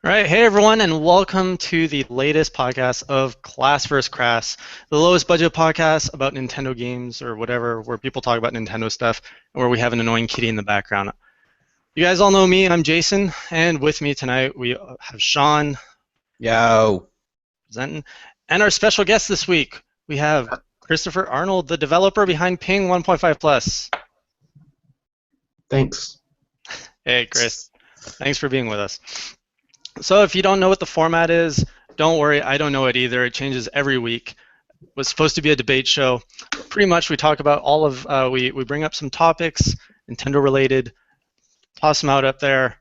All right, hey everyone, and welcome to the latest podcast of Class vs. Crass, the lowest budget podcast about Nintendo games or whatever, where people talk about Nintendo stuff, and where we have an annoying kitty in the background. You guys all know me, I'm Jason, and with me tonight we have Shawn Yo. presenting, and our special guest this week, we have Christopher Arnold, the developer behind Ping 1.5 Plus. Thanks. Hey, Chris, thanks for being with us. So if you don't know what the format is, don't worry, I don't know it either. It changes every week. It was supposed to be a debate show. Pretty much we talk about all of, we bring up some topics, Nintendo related, toss them out up there,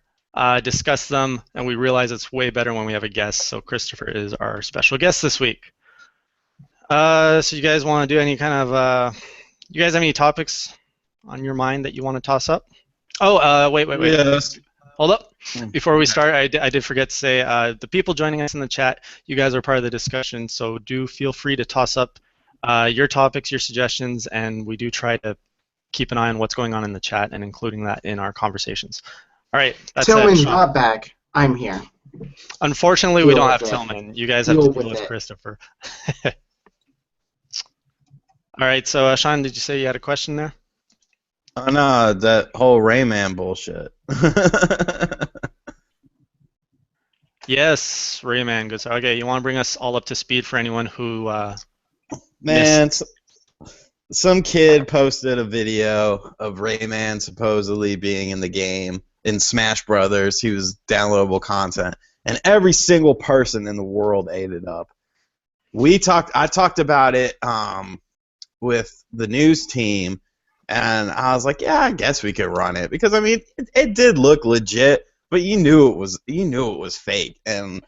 discuss them, and we realize it's way better when we have a guest. So Christopher is our special guest this week. So you guys want to do any kind of, you guys have any topics on your mind that you want to toss up? Oh, wait. Yes. Hold up. Before we start, I did forget to say, the people joining us in the chat, you guys are part of the discussion, so do feel free to toss up your topics, your suggestions, and we do try to keep an eye on what's going on in the chat and including that in our conversations. All right, that's Tillman's it. not back. I'm here. Unfortunately, we Deal don't have with it. Tillman. You guys have to Deal deal with with it. Christopher. All right, so Sean, did you say you had a question there? Oh no, that whole Rayman bullshit. Yes, Rayman. Good. Okay, you want to bring us all up to speed for anyone who Man, some kid posted a video of Rayman supposedly being in the game in Smash Brothers. He was downloadable content, and every single person in the world ate it up. I talked about it with the news team, and I was like, yeah, I guess we could run it because I mean, it did look legit, but you knew it was fake, and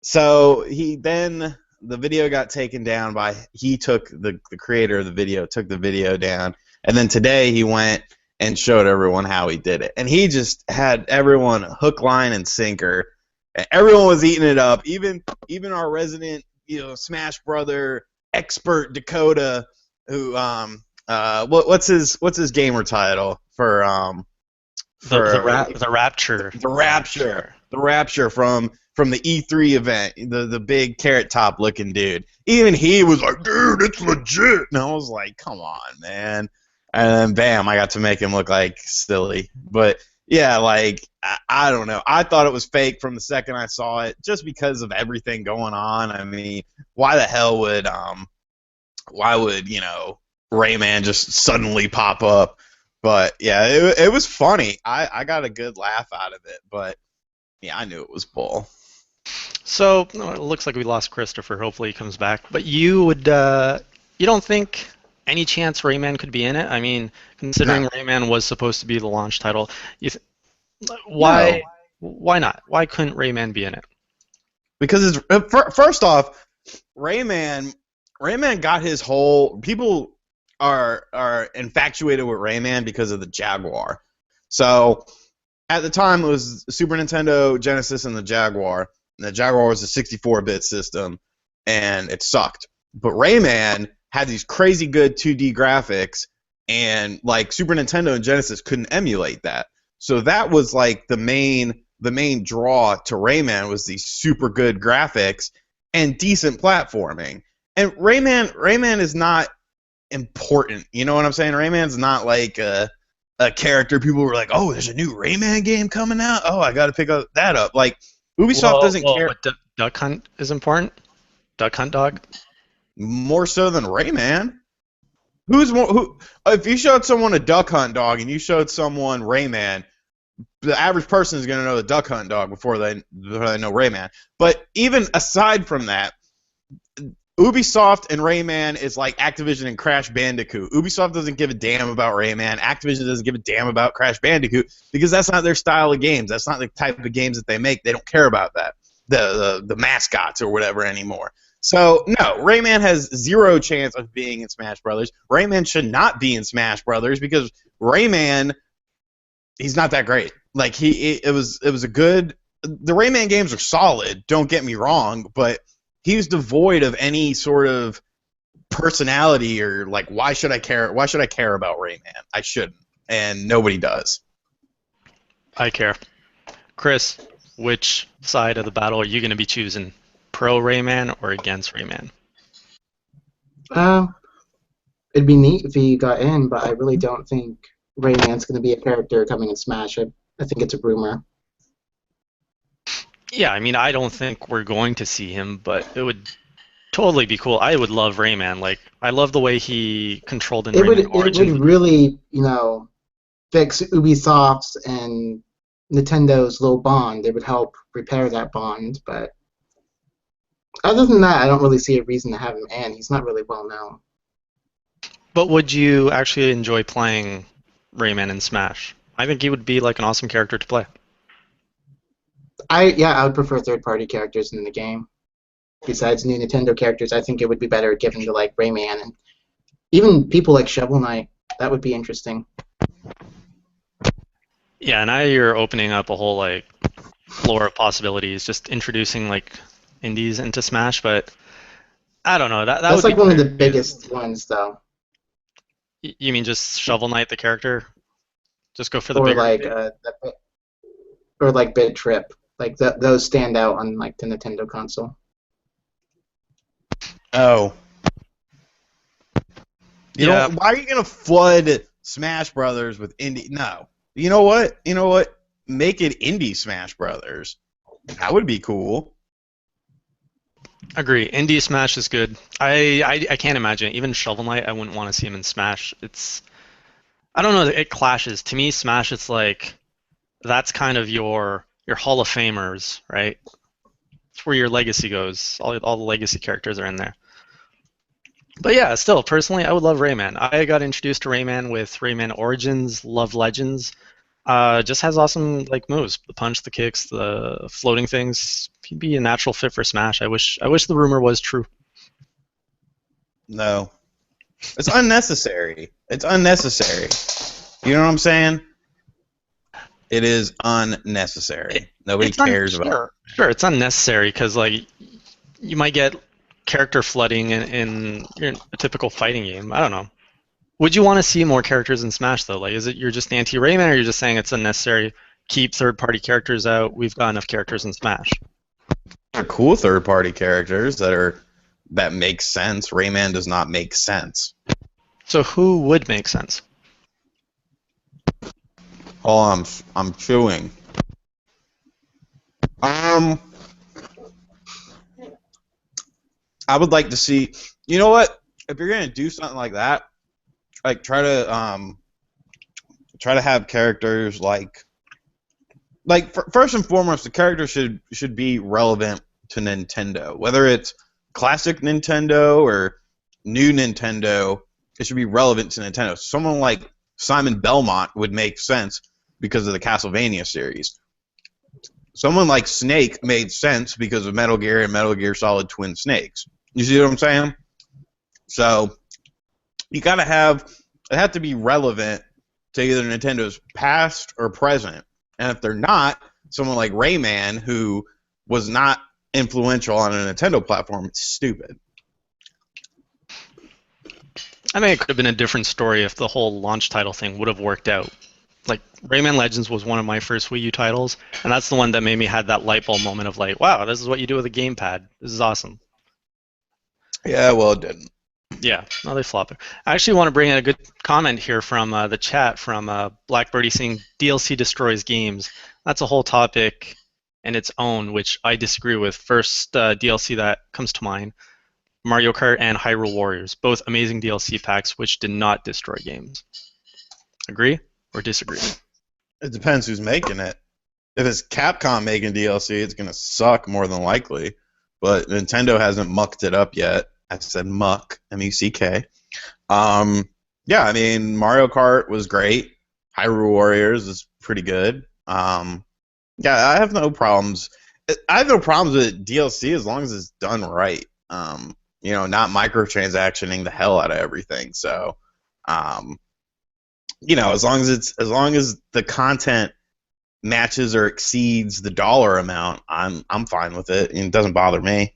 so the video got taken down by the creator of the video took the video down, and then today he went and showed everyone how he did it, and he just had everyone hook, line, and sinker. Everyone was eating it up, even our resident Smash Brother expert Dakota, who what's his gamer title for the Rapture. The Rapture from the E3 event, the big carrot top looking dude. Even he was like, dude, it's legit. And I was like, come on, man. And then bam, I got to make him look like silly. But yeah, like I don't know. I thought it was fake from the second I saw it, just because of everything going on. I mean, why the hell would Rayman just suddenly pop up? But yeah, it was funny. I got a good laugh out of it, but yeah, I knew it was bull. So it looks like we lost Christopher. Hopefully he comes back. But you don't think any chance Rayman could be in it? I mean, considering No. Rayman was supposed to be the launch title, why not? Why couldn't Rayman be in it? Because first off, Rayman got his whole people are infatuated with Rayman because of the Jaguar. So at the time it was Super Nintendo, Genesis, and the Jaguar. And the Jaguar was a 64-bit system, and it sucked. But Rayman had these crazy good 2D graphics, and like Super Nintendo and Genesis couldn't emulate that. So that was like the main draw to Rayman was these super good graphics and decent platforming. And Rayman is not important. You know what I'm saying? Rayman's not like a character people were like, oh, there's a new Rayman game coming out. Oh, I got to pick that up. Like Ubisoft doesn't care. But Duck Hunt is important? Duck Hunt Dog? More so than Rayman. If you showed someone a Duck Hunt Dog and you showed someone Rayman, the average person is going to know the Duck Hunt Dog before they know Rayman. But even aside from that, Ubisoft and Rayman is like Activision and Crash Bandicoot. Ubisoft doesn't give a damn about Rayman. Activision doesn't give a damn about Crash Bandicoot because that's not their style of games. That's not the type of games that they make. They don't care about that, the mascots or whatever anymore. So no, Rayman has zero chance of being in Smash Brothers. Rayman should not be in Smash Brothers because Rayman, he's not that great. Like it was a good. The Rayman games are solid. Don't get me wrong, but he was devoid of any sort of personality or like why should I care about Rayman? I shouldn't, and nobody does. I care. Chris, which side of the battle are you going to be choosing? Pro Rayman or against Rayman? Uh, it'd be neat if he got in, but I really don't think Rayman's going to be a character coming in Smash. I think it's a rumor. Yeah, I mean, I don't think we're going to see him, but it would totally be cool. I would love Rayman. Like, I love the way he controlled in Rayman It Origins. would really, fix Ubisoft's and Nintendo's low bond. It would help repair that bond, but other than that, I don't really see a reason to have him in. He's not really well known. But would you actually enjoy playing Rayman in Smash? I think he would be like an awesome character to play. I would prefer third-party characters in the game. Besides new Nintendo characters, I think it would be better given to like Rayman and even people like Shovel Knight. That would be interesting. Yeah, now you're opening up a whole like floor of possibilities, just introducing like indies into Smash, but I don't know. That That's would like be one of the weird. biggest ones, though. You mean just Shovel Knight the character? Just go for the Or bigger. like or like Bit Trip. Like those stand out on like the Nintendo console. Oh. Yeah. Why are you gonna flood Smash Brothers with indie? No. You know what? Make it indie Smash Brothers. That would be cool. Agree. Indie Smash is good. I can't imagine it. Even Shovel Knight, I wouldn't want to see him in Smash. I don't know. It clashes. To me, Smash, it's like that's kind of your Hall of Famers, right? It's where your legacy goes. All the legacy characters are in there. But yeah, still, personally, I would love Rayman. I got introduced to Rayman with Rayman Origins, Love Legends. Just has awesome like moves. The punch, the kicks, the floating things. He'd be a natural fit for Smash. I wish the rumor was true. No. It's unnecessary. It's unnecessary. You know what I'm saying? It is unnecessary. Nobody cares about it. Sure, it's unnecessary because like you might get character flooding in a typical fighting game. I don't know. Would you want to see more characters in Smash though? Like, is it you're just anti-Rayman, or you're just saying it's unnecessary? Keep third-party characters out. We've got enough characters in Smash. They're cool third-party characters that make sense. Rayman does not make sense. So who would make sense? Oh, I'm chewing. I would like to see. You know what? If you're gonna do something like that, like try to have characters like first and foremost, the character should be relevant to Nintendo, whether it's classic Nintendo or new Nintendo. It should be relevant to Nintendo. Someone like Simon Belmont would make sense because of the Castlevania series. Someone like Snake made sense because of Metal Gear and Metal Gear Solid Twin Snakes. You see what I'm saying? So you gotta have to be relevant to either Nintendo's past or present. And if they're not, someone like Rayman, who was not influential on a Nintendo platform, it's stupid. I think it could have been a different story if the whole launch title thing would have worked out. Like, Rayman Legends was one of my first Wii U titles, and that's the one that made me had that light bulb moment of like, wow, this is what you do with a gamepad. This is awesome. Yeah, well, it didn't. Yeah, no, they flop it. I actually want to bring in a good comment here from the chat from Blackbirdie saying DLC destroys games. That's a whole topic in its own, which I disagree with. First DLC that comes to mind, Mario Kart and Hyrule Warriors, both amazing DLC packs which did not destroy games. Agree or disagree? It depends who's making it. If it's Capcom making DLC, it's going to suck more than likely. But Nintendo hasn't mucked it up yet. I said muck, M-U-C-K. Yeah, I mean, Mario Kart was great. Hyrule Warriors is pretty good. Yeah, I have no problems. I have no problems with DLC as long as it's done right. You know, not microtransactioning the hell out of everything. So, you know, as long as the content matches or exceeds the dollar amount, I'm fine with it. It doesn't bother me.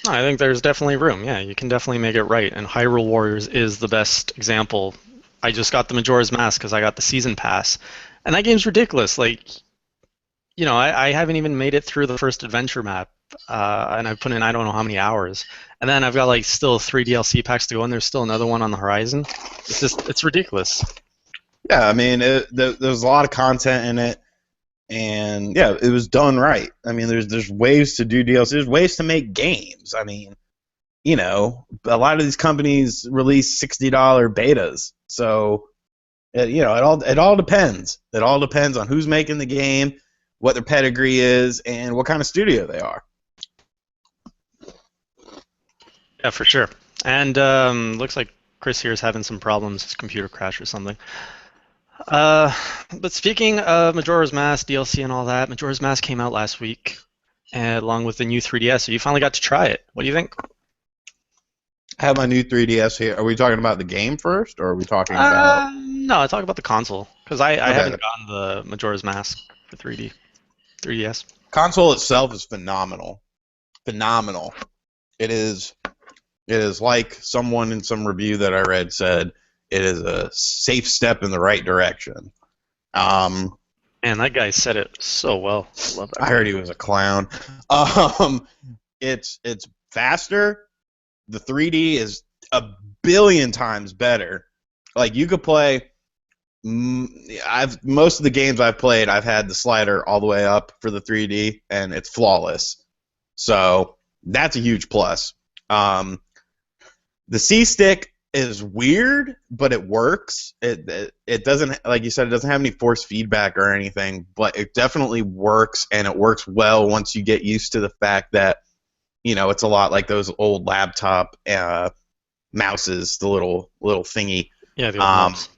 I think there's definitely room. Yeah, you can definitely make it right. And Hyrule Warriors is the best example. I just got the Majora's Mask because I got the season pass, and that game's ridiculous. Like, I haven't even made it through the first adventure map, and I've put in I don't know how many hours, and then I've got like still 3 DLC packs to go, and there's still another one on the horizon. It's ridiculous. Yeah, I mean, there's a lot of content in it, and yeah, it was done right. I mean, there's ways to do DLC. There's ways to make games. I mean, a lot of these companies release $60 betas, so it all depends. It all depends on who's making the game, what their pedigree is, and what kind of studio they are. Yeah, for sure. And looks like Chris here is having some problems, his computer crashed or something. But speaking of Majora's Mask DLC and all that, Majora's Mask came out last week, along with the new 3DS. So you finally got to try it. What do you think? I have my new 3DS here. Are we talking about the game first, or are we talking about? No, I talk about the console because I Okay. haven't gotten the Majora's Mask for 3DS. Console itself is phenomenal. Phenomenal. It is. It is like someone in some review that I read said. It is a safe step in the right direction. Um, Man, that guy said it so well. Love that. I heard he was a clown. Um, it's faster. The 3D is a billion times better. Like you could play. Most of the games I've played, I've had the slider all the way up for the 3D, and it's flawless. So that's a huge plus. The C stick is weird, but it works. It doesn't, like you said, it doesn't have any force feedback or anything, but it definitely works, and it works well once you get used to the fact that it's a lot like those old laptop mouses, the little thingy. Yeah, the old nubs.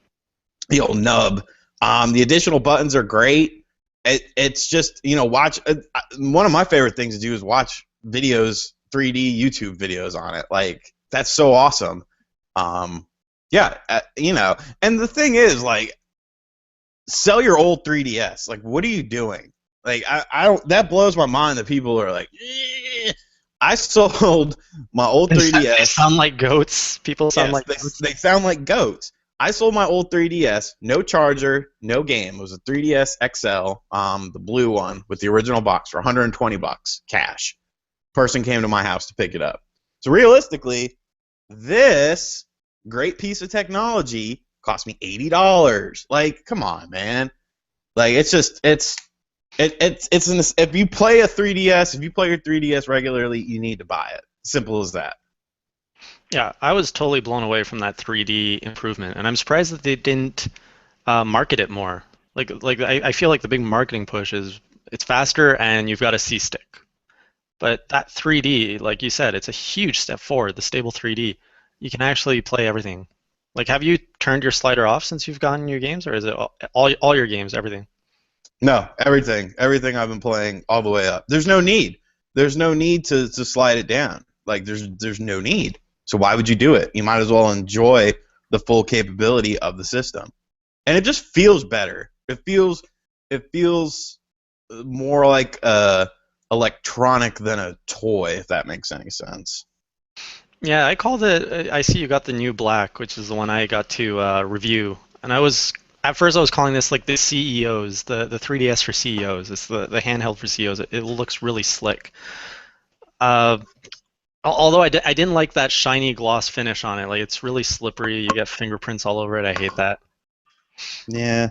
The old nub. The additional buttons are great. It's just watch. One of my favorite things to do is watch videos, 3D YouTube videos on it. Like that's so awesome. Yeah, and the thing is, like, sell your old 3DS. Like, what are you doing? Like, I don't. That blows my mind that people are like, I sold my old 3DS. They sound like goats. People sound like goats. They sound like goats. I sold my old 3DS, no charger, no game. It was a 3DS XL, the blue one with the original box for $120 cash. Person came to my house to pick it up. So realistically, this great piece of technology cost me $80. Like, come on, man. Like, if you play a 3DS, if you play your 3DS regularly, you need to buy it. Simple as that. Yeah, I was totally blown away from that 3D improvement, and I'm surprised that they didn't market it more. I feel like the big marketing push is it's faster and you've got a C stick. But that 3D, like you said, it's a huge step forward. The stable 3D, you can actually play everything. Like, have you turned your slider off since you've gotten your games, or is it all your games, everything? No, everything I've been playing all the way up. There's no need. There's no need to slide it down. Like there's no need. So why would you do it? You might as well enjoy the full capability of the system. And it just feels better. It feels more like electronic than a toy, if that makes any sense. Yeah, I called it. I see you got the new black, which is the one I got to review, and at first I was calling this like the CEOs, the 3DS for CEOs. It's the handheld for CEOs. It looks really slick. Although I didn't like that shiny gloss finish on it. Like it's really slippery. You get fingerprints all over it. I hate that. Yeah,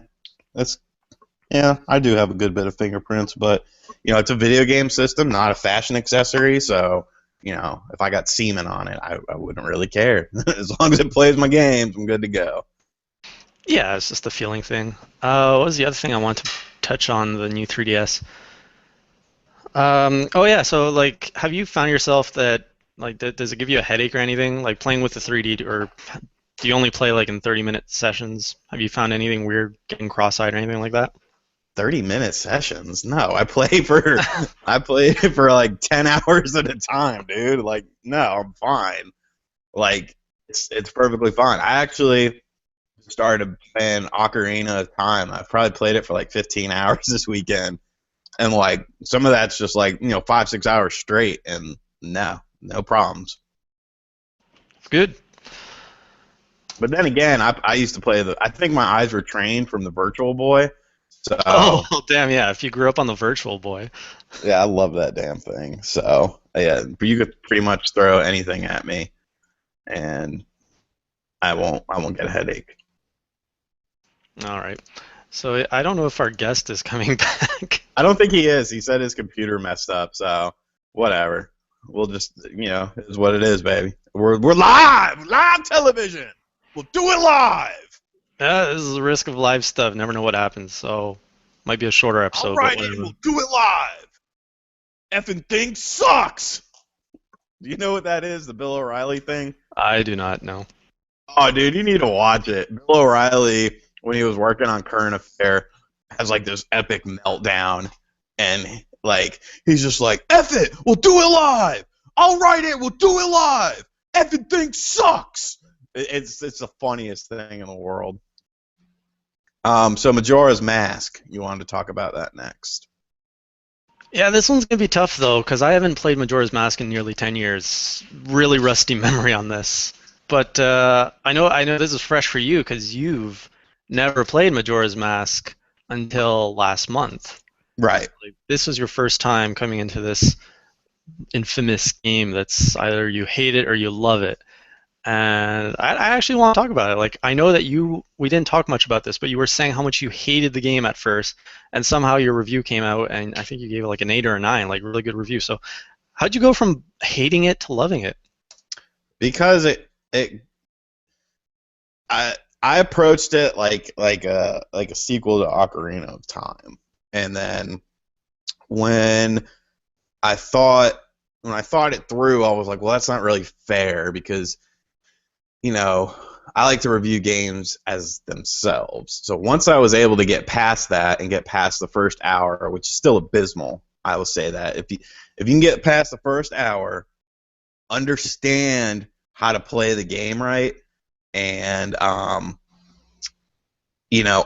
I do have a good bit of fingerprints, but it's a video game system, not a fashion accessory. So if I got semen on it, I wouldn't really care. As long as it plays my games, I'm good to go. Yeah, it's just a feeling thing. What was the other thing I wanted to touch on the new 3DS? Oh yeah, so like, have you found yourself that like does it give you a headache or anything? Like playing with the 3D, or do you only play like in 30-minute sessions? Have you found anything weird getting cross-eyed or anything like that? 30-minute sessions? No, I play for like 10 hours at a time, dude. Like, no, I'm fine. Like, it's perfectly fine. I actually started playing Ocarina of Time. I've probably played it for like 15 hours this weekend, and like some of that's just like 5-6 hours straight, and no problems. Good. But then again, I used to play I think my eyes were trained from the Virtual Boy. So Oh, well, damn, yeah. If you grew up on the Virtual Boy. yeah, I love that damn thing. So yeah, but you could pretty much throw anything at me, and I won't get a headache. All right. So I don't know if our guest is coming back. I don't think he is. He said his computer messed up, so whatever. We'll just, it's what it is, baby. We're live television. We'll do it live. Yeah, this is the risk of live stuff. Never know what happens. So might be a shorter I'll episode, but write it. whatever. We'll do it live. Effing thing sucks. Do you know what that is? The Bill O'Reilly thing? I do not know. Oh, dude, you need to watch it. Bill O'Reilly, when he was working on Current Affair, has like this epic meltdown, and like he's just like, "Eff it, we'll do it live. I'll write it. We'll do it live. Effing thing sucks." It's the funniest thing in the world. So Majora's Mask. You wanted to talk about that next? Yeah, this one's gonna be tough though, because I haven't played Majora's Mask in nearly 10 years. Really rusty memory on this. But I know this is fresh for you because you've never played Majora's Mask until last month. Right. Like, this was your first time coming into this infamous game that's either you hate it or you love it. And I actually want to talk about it. Like, I know that we didn't talk much about this, but you were saying how much you hated the game at first, and somehow your review came out, and I think you gave it like an 8 or a 9, like really good review. So, how'd you go from hating it to loving it? Because I approached it like a sequel to Ocarina of Time, and then when I thought it through, I was like, well, that's not really fair because I like to review games as themselves. So once I was able to get past that and get past the first hour, which is still abysmal, I will say that if you can get past the first hour, understand how to play the game right, and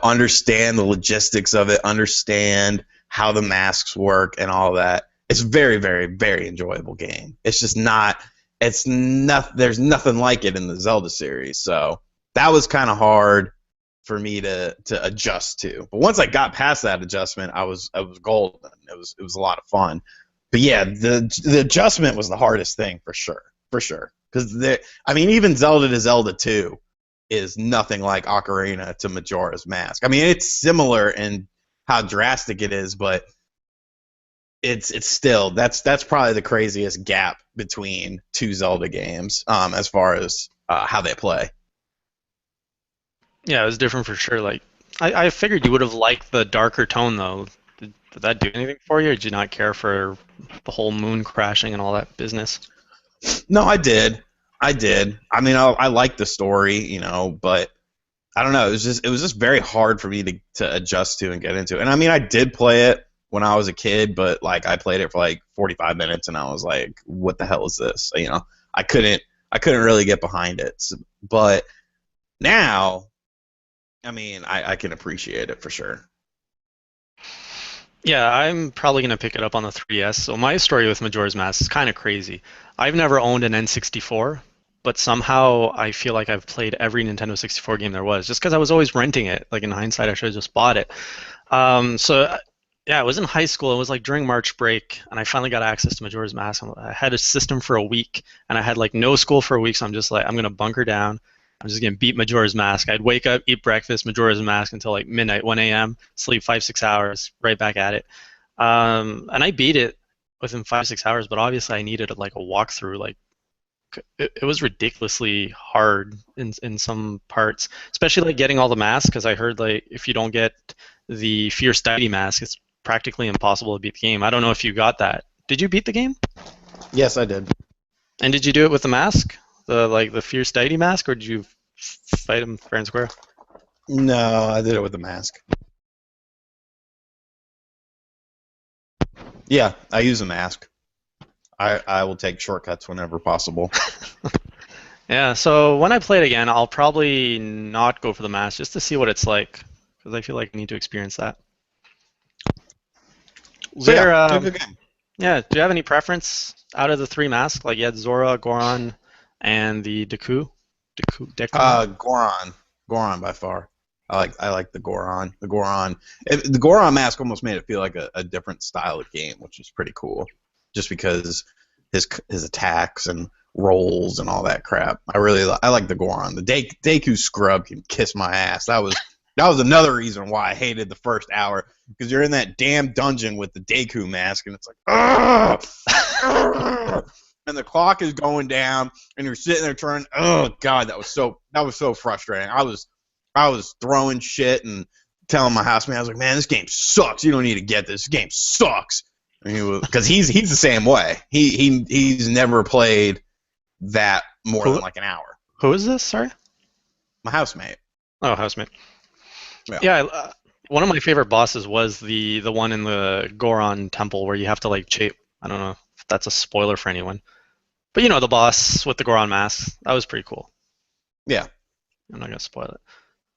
understand the logistics of it, understand how the masks work and all that. It's a very, very, very enjoyable game. It's just not. It's not. There's nothing like it in the Zelda series. So that was kind of hard for me to adjust to. But once I got past that adjustment, I was golden. It was a lot of fun. But yeah, the adjustment was the hardest thing for sure. Because even Zelda to Zelda 2 is nothing like Ocarina to Majora's Mask. I mean, it's similar in how drastic it is, but it's still that's probably the craziest gap between two Zelda games as far as how they play. Yeah, it was different for sure. Like, I figured you would have liked the darker tone though. Did that do anything for you, or did you not care for the whole moon crashing and all that business? No, I did. I mean, I liked the story, but I don't know. It was just very hard for me to adjust to and get into. And I mean, I did play it when I was a kid, but like I played it for like 45 minutes, and I was like, "What the hell is this?" I couldn't really get behind it. But now, I mean, I can appreciate it for sure. Yeah, I'm probably gonna pick it up on the 3DS. So my story with Majora's Mask is kind of crazy. I've never owned an N64, but somehow I feel like I've played every Nintendo 64 game there was, just because I was always renting it. Like in hindsight, I should have just bought it. Yeah, I was in high school. It was like during March break, and I finally got access to Majora's Mask. I had a system for a week, and I had like no school for a week, so I'm just like, I'm gonna bunker down. I'm just gonna beat Majora's Mask. I'd wake up, eat breakfast, Majora's Mask until like midnight, 1 a.m., sleep 5-6 hours, right back at it. And I beat it within 5-6 hours, but obviously I needed like a walkthrough. Like it was ridiculously hard in some parts, especially like getting all the masks. Because I heard like if you don't get the Fierce Deity mask, it's practically impossible to beat the game. I don't know if you got that. Did you beat the game? Yes, I did. And did you do it with the mask, the Fierce Deity mask, or did you fight him fair and square? No, I did it with the mask. Yeah, I use a mask. I will take shortcuts whenever possible. Yeah, so when I play it again, I'll probably not go for the mask just to see what it's like, because I feel like I need to experience that. So There, yeah, it's a good game. yeah, do you have any preference out of the three masks? Like you had Zora, Goron, and the Deku? Deku? Goron by far. I like the Goron. The Goron mask almost made it feel like a different style of game, which is pretty cool. Just because his attacks and rolls and all that crap. I like the Goron. The Deku scrub can kiss my ass. That was another reason why I hated the first hour, because you're in that damn dungeon with the Deku mask and it's like, ugh! And the clock is going down and you're sitting there turning. Oh god, that was so frustrating. I was throwing shit and telling my housemate, I was like, man, this game sucks. You don't need to get this. This game sucks. Because he's the same way. He's never played that more than like an hour. Who is this? Sorry? My housemate. Oh, housemate. Yeah, one of my favorite bosses was the one in the Goron temple where you have to like chase. I don't know if that's a spoiler for anyone. But you know, the boss with the Goron mask. That was pretty cool. Yeah. I'm not going to spoil it.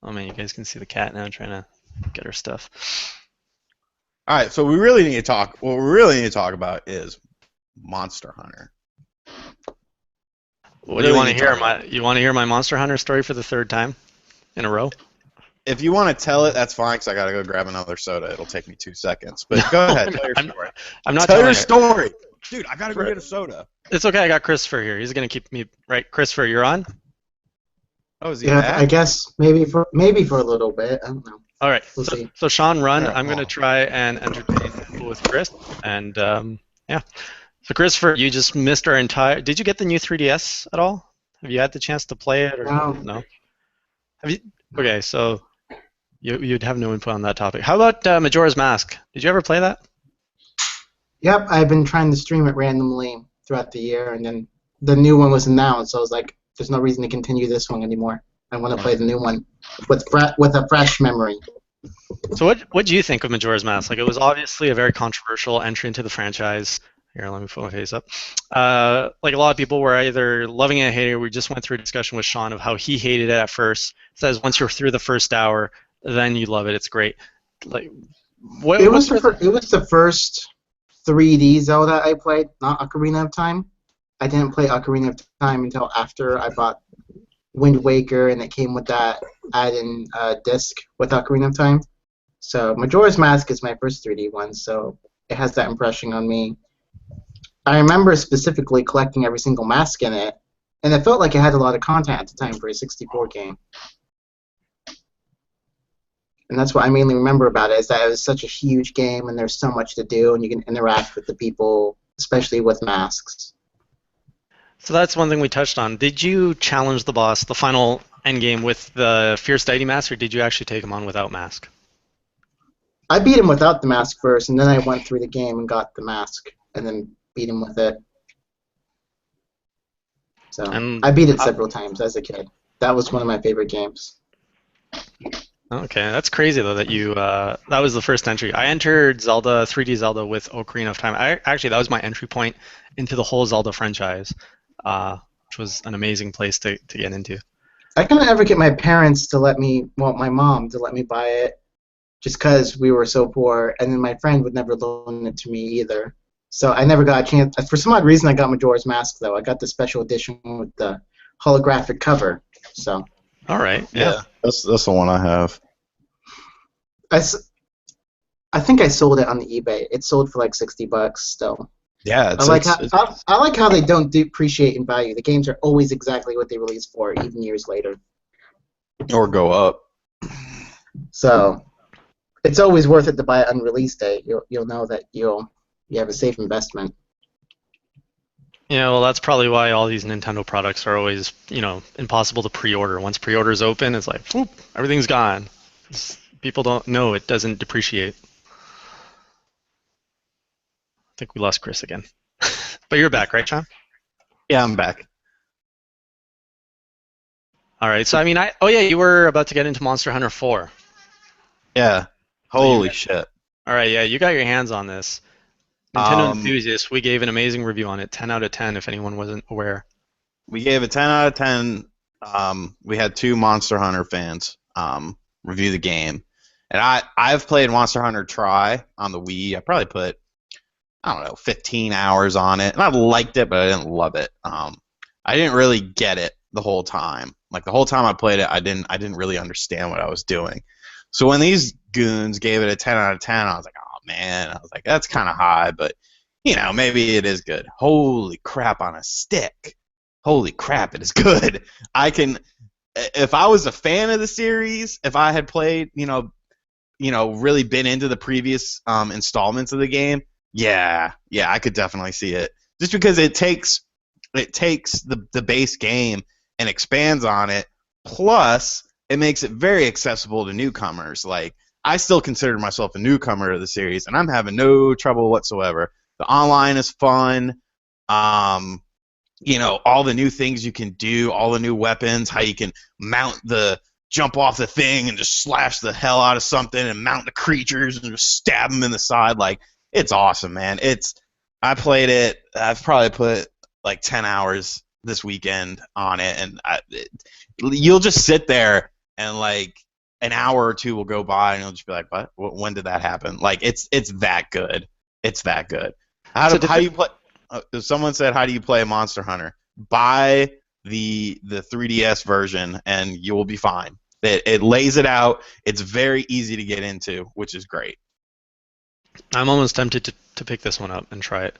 Oh man, you guys can see the cat now trying to get her stuff. All right, so what we really need to talk about is Monster Hunter. What do you want to hear? You want to hear my Monster Hunter story for the third time in a row? If you want to tell it, that's fine, because I got to go grab another soda. It'll take me 2 seconds. But go ahead, tell your story. I'm not tell your story. Dude, I got to go get a soda. It's okay, I got Christopher here. He's going to keep me right. Christopher, you're on? Oh, is he Yeah, back? I guess maybe for a little bit. I don't know. All right. We'll see. So Sean, run. Yeah, I'm going to try and entertain people with Chris. And yeah. So Christopher, you just missed our entire. Did you get the new 3DS at all? Have you had the chance to play it or no? Have you? Okay, so you'd have no info on that topic. How about Majora's Mask? Did you ever play that? Yep, I've been trying to stream it randomly throughout the year, and then the new one was announced, so I was like, there's no reason to continue this one anymore. I want to play the new one with a fresh memory. So what do you think of Majora's Mask? Like, it was obviously a very controversial entry into the franchise. Here, let me put my face up. Like, a lot of people were either loving it or hating it. We just went through a discussion with Sean of how he hated it at first. Says once you're through the first hour, then you love it. It's great. Like, it was the first 3D Zelda I played, not Ocarina of Time. I didn't play Ocarina of Time until after I bought Wind Waker, and it came with that add-in disc with Ocarina of Time. So Majora's Mask is my first 3D one, so it has that impression on me. I remember specifically collecting every single mask in it, and it felt like it had a lot of content at the time for a 64 game. And that's what I mainly remember about it, is that it was such a huge game, and there's so much to do, and you can interact with the people, especially with masks. So that's one thing we touched on. Did you challenge the boss, the final endgame, with the Fierce Deity mask, or did you actually take him on without mask? I beat him without the mask first, and then I went through the game and got the mask, and then beat him with it. So I beat it several times as a kid. That was one of my favorite games. Okay, that's crazy though that you that was the first entry. I entered Zelda 3D Zelda with Ocarina of Time. That was my entry point into the whole Zelda franchise, which was an amazing place to get into. I couldn't ever get my parents to my mom to let me buy it, just because we were so poor, and then my friend would never loan it to me either. So I never got a chance. For some odd reason, I got Majora's Mask though. I got the special edition with the holographic cover. So. All right. Yeah. That's the one I have. I think I sold it on the eBay. It sold for like $60 still. Yeah. I like how they don't depreciate in value. The games are always exactly what they released for, even years later. Or go up. So it's always worth it to buy it on release day. You'll know that you have a safe investment. Yeah, well, that's probably why all these Nintendo products are always, impossible to pre-order. Once pre-order's open, it's like, whoop, everything's gone. People don't know it doesn't depreciate. I think we lost Chris again. But you're back, right, Sean? Yeah, I'm back. All right, so you were about to get into Monster Hunter 4. Yeah. Holy shit. All right, yeah, you got your hands on this. Nintendo Enthusiast, we gave an amazing review on it, 10 out of 10 if anyone wasn't aware. We gave it 10 out of 10. We had 2 Monster Hunter fans review the game. And I've played Monster Hunter Tri on the Wii. I probably put, 15 hours on it. And I liked it, but I didn't love it. I didn't really get it the whole time. Like the whole time I played it, I didn't really understand what I was doing. So when these goons gave it a 10 out of 10, I was like, oh man, I was like, that's kind of high, but maybe it is good. Holy crap on a stick. Holy crap, it is good. If I was a fan of the series, if I had played, really been into the previous installments of the game, yeah, I could definitely see it. Just because it takes the base game and expands on it, plus it makes it very accessible to newcomers. Like, I still consider myself a newcomer to the series, and I'm having no trouble whatsoever. The online is fun. All the new things you can do, all the new weapons, how you can jump off the thing and just slash the hell out of something and mount the creatures and just stab them in the side. Like, it's awesome, man. I played it. I've probably put like 10 hours this weekend on it, and you'll just sit there and like an hour or two will go by and you'll just be like, what? When did that happen? Like, it's that good. It's that good. How do you play? Someone said, how do you play Monster Hunter? Buy the 3DS version and you will be fine. It lays it out. It's very easy to get into, which is great. I'm almost tempted to pick this one up and try it.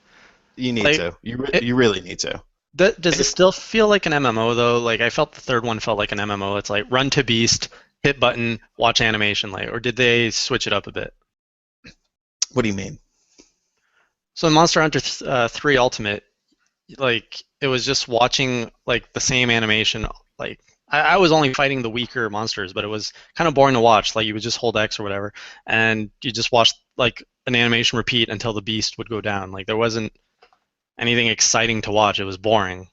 You need to. You really need to. Does it still feel like an MMO though? Like, I felt the third one felt like an MMO. It's like run to beast, hit button, watch animation, or did they switch it up a bit? What do you mean? So in Monster Hunter 3 Ultimate, like, it was just watching like the same animation. Like, I was only fighting the weaker monsters, but it was kind of boring to watch. Like, you would just hold X or whatever, and you just watch like an animation repeat until the beast would go down. Like, there wasn't anything exciting to watch. It was boring.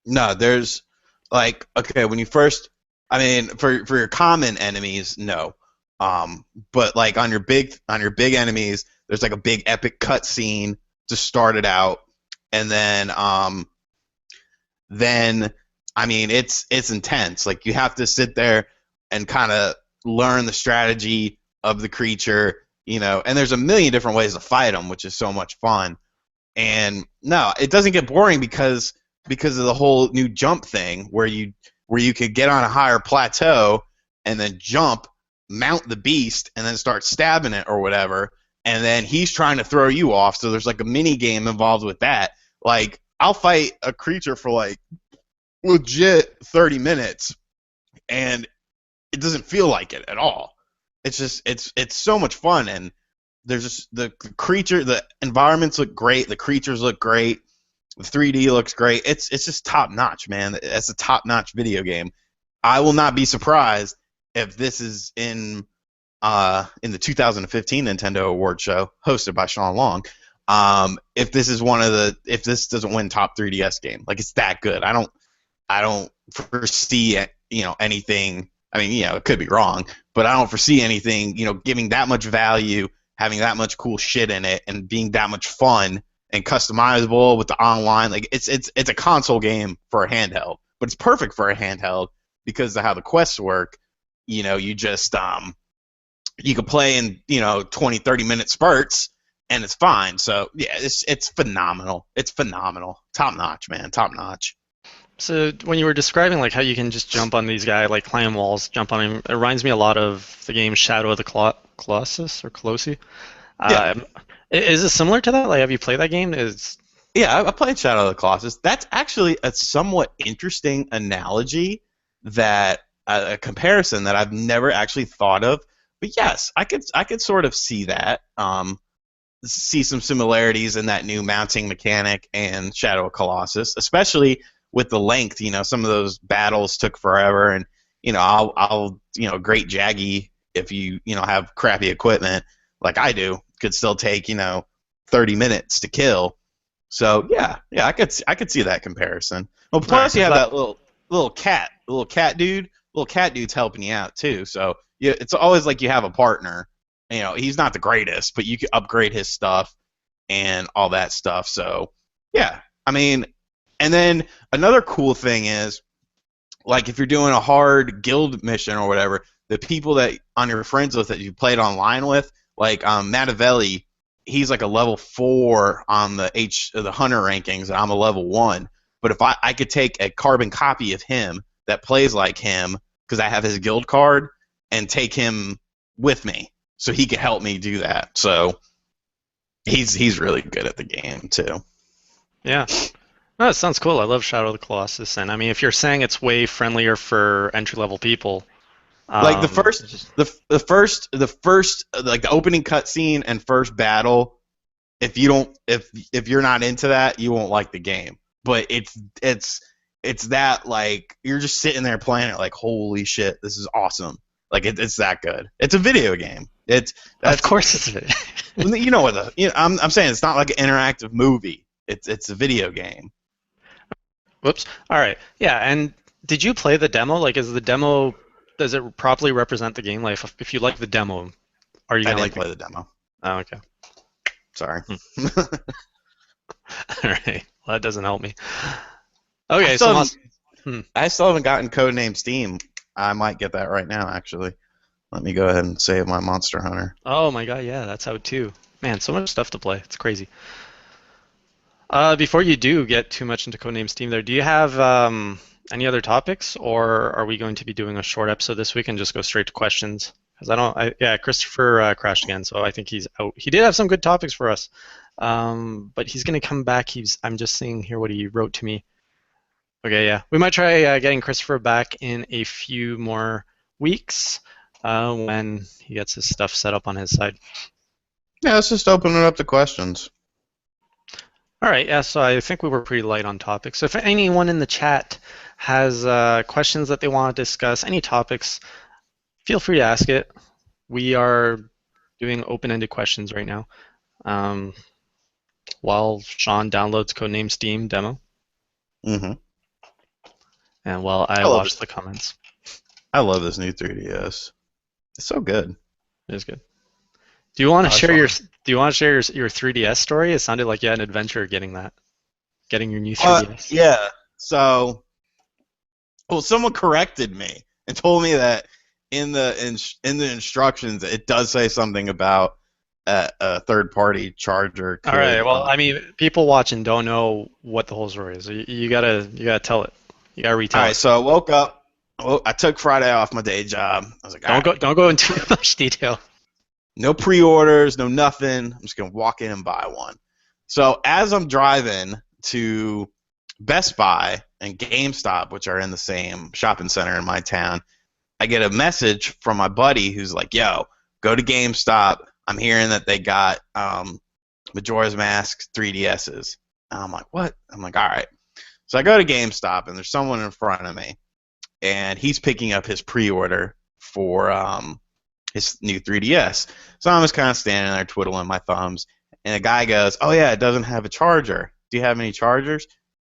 No, there's like, okay, when you first, I mean, for your common enemies, no. But like on your big enemies, there's like a big epic cutscene to start it out, and then I mean, it's intense. Like, you have to sit there and kind of learn the strategy of the creature, and there's a million different ways to fight them, which is so much fun. And no, it doesn't get boring because of the whole new jump thing where you could get on a higher plateau and then jump, mount the beast, and then start stabbing it or whatever, and then he's trying to throw you off, so there's like a mini game involved with that. Like, I'll fight a creature for like legit 30 minutes and it doesn't feel like it at all. It's just it's so much fun, and there's just the environments look great, the creatures look great, the 3D looks great. It's just top notch, man. It's a top notch video game. I will not be surprised if this is in the 2015 Nintendo Award Show hosted by Sean Long. If this doesn't win top 3DS game, like, it's that good. I don't foresee anything. I mean, it could be wrong, but I don't foresee anything giving that much value, having that much cool shit in it, and being that much fun and customizable with the online. Like, it's a console game for a handheld, but it's perfect for a handheld because of how the quests work. You just you can play in 20-30 minute spurts and it's fine. So yeah, it's phenomenal. It's phenomenal. Top notch, man. Top notch. So when you were describing like how you can just jump on these guys, like climb walls, jump on him, it reminds me a lot of the game Shadow of the Colossus or Colossi. Yeah. Is it similar to that? Like, have you played that game? Yeah, I played Shadow of the Colossus. That's actually a somewhat interesting analogy, that a comparison that I've never actually thought of. But yes, I could sort of see that. See some similarities in that new mounting mechanic and Shadow of Colossus, especially with the length. Some of those battles took forever, and I'll great Jaggy, if you have crappy equipment like I do, could still take 30 minutes to kill. So yeah, I could see that comparison. Well, plus you have that little cat dude's helping you out too. So yeah, it's always like you have a partner. He's not the greatest, but you can upgrade his stuff and all that stuff. So yeah, I mean, and then another cool thing is, like, if you're doing a hard guild mission or whatever, the people that on your friends list that you played online with, like Matavelli, he's like a level 4 on the Hunter rankings, and I'm a level 1. But if I could take a carbon copy of him, that plays like him because I have his guild card and take him with me so he could help me do that. So he's really good at the game too. Yeah. No, it sounds cool. I love Shadow of the Colossus, and I mean, if you're saying it's way friendlier for entry-level people, Like the it's just- first like the opening cutscene and first battle, if you're not into that, you won't like the game. But it's that like you're just sitting there playing it like holy shit, this is awesome. Like it's that good. It's a video game. of course it's a bit. You know what I'm saying. It's not like an interactive movie. It's a video game. Whoops. All right. Yeah. And did you play the demo? Like, does it properly represent the game? Like, if you like the demo, are you I gonna didn't like play the demo. Oh, okay. Sorry. All right. Well, that doesn't help me. Okay. I still haven't gotten Codename Steam. I might get that right now, actually. Let me go ahead and save my Monster Hunter. Oh my God. Yeah, that's out too. Man, so much stuff to play. It's crazy. Before you do get too much into Codename Steam there, do you have any other topics, or are we going to be doing a short episode this week and just go straight to questions? Because yeah, Christopher crashed again, so I think he's out. He did have some good topics for us, but he's going to come back. I'm just seeing here what he wrote to me. Okay, yeah. We might try getting Christopher back in a few more weeks when he gets his stuff set up on his side. Yeah, let's just open it up to questions. All right, yeah, so I think we were pretty light on topics. So if anyone in the chat has questions that they want to discuss, any topics, feel free to ask it. We are doing open-ended questions right now while Shawn downloads Codename Steam demo. Mm-hmm. And while I watch the comments. I love this new 3DS. It's so good. It is good. Do you want to share your 3DS story? It sounded like you had an adventure getting your new 3DS. Yeah. So, someone corrected me and told me that in the instructions it does say something about a third-party charger. All right. Well, I mean, people watching don't know what the whole story is. You gotta tell it. You gotta retell. All right. So I woke up. I took Friday off my day job. I was like, don't go into too much detail. No pre-orders, no nothing. I'm just going to walk in and buy one. So as I'm driving to Best Buy and GameStop, which are in the same shopping center in my town, I get a message from my buddy who's like, yo, go to GameStop. I'm hearing that they got Majora's Mask 3DSs. And I'm like, what? I'm like, all right. So I go to GameStop, and there's someone in front of me, and he's picking up his pre-order for his new 3DS. So I'm just kind of standing there twiddling my thumbs, and a guy goes, oh yeah, it doesn't have a charger. Do you have any chargers?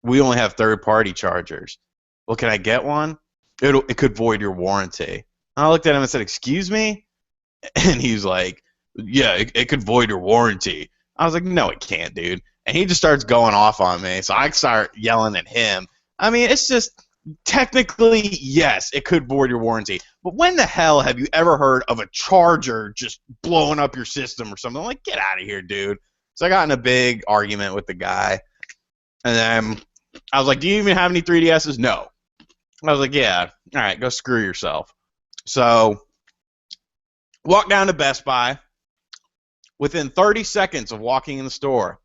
We only have third-party chargers. Well, can I get one? It could void your warranty. And I looked at him and said, excuse me? And he's like, yeah, it could void your warranty. I was like, no, it can't, dude. And he just starts going off on me, so I start yelling at him. I mean, it's just, technically, yes, it could void your warranty. But when the hell have you ever heard of a charger just blowing up your system or something? I'm like, get out of here, dude. So I got in a big argument with the guy. And then I was like, do you even have any 3DSs? No. I was like, yeah. All right, go screw yourself. So walk down to Best Buy. Within 30 seconds of walking in the store,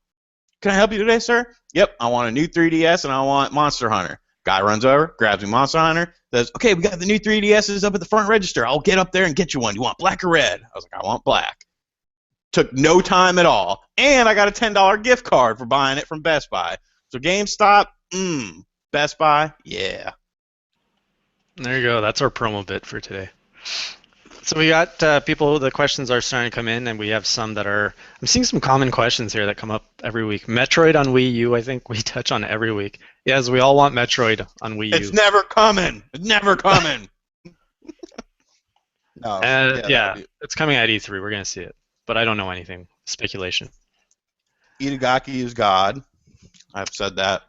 can I help you today, sir? Yep, I want a new 3DS and I want Monster Hunter. Guy runs over, grabs me Monster Hunter, says, okay, we got the new 3DSs up at the front register. I'll get up there and get you one. You want black or red? I was like, I want black. Took no time at all. And I got a $10 gift card for buying it from Best Buy. So GameStop, Best Buy, yeah. There you go. That's our promo bit for today. So we got people, the questions are starting to come in, and we have some that are, I'm seeing some common questions here that come up every week. Metroid on Wii U, I think we touch on every week. Yes, we all want Metroid on Wii U. It's never coming. It's never coming. No. Yeah, it's coming at E3. We're going to see it. But I don't know anything. Speculation. Itagaki is God. I've said that.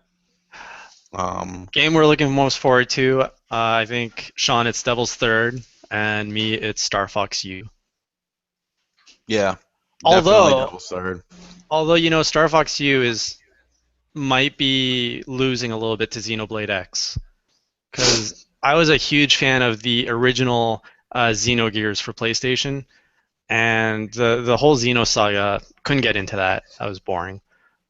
Game we're looking most forward to, I think, Shawn, it's Devil's Third, and me, it's Star Fox U. Yeah. Although, Devil's Third. you know, Star Fox U might be losing a little bit to Xenoblade X. Because I was a huge fan of the original Xenogears for PlayStation, and the whole Xeno saga, couldn't get into that. That was boring.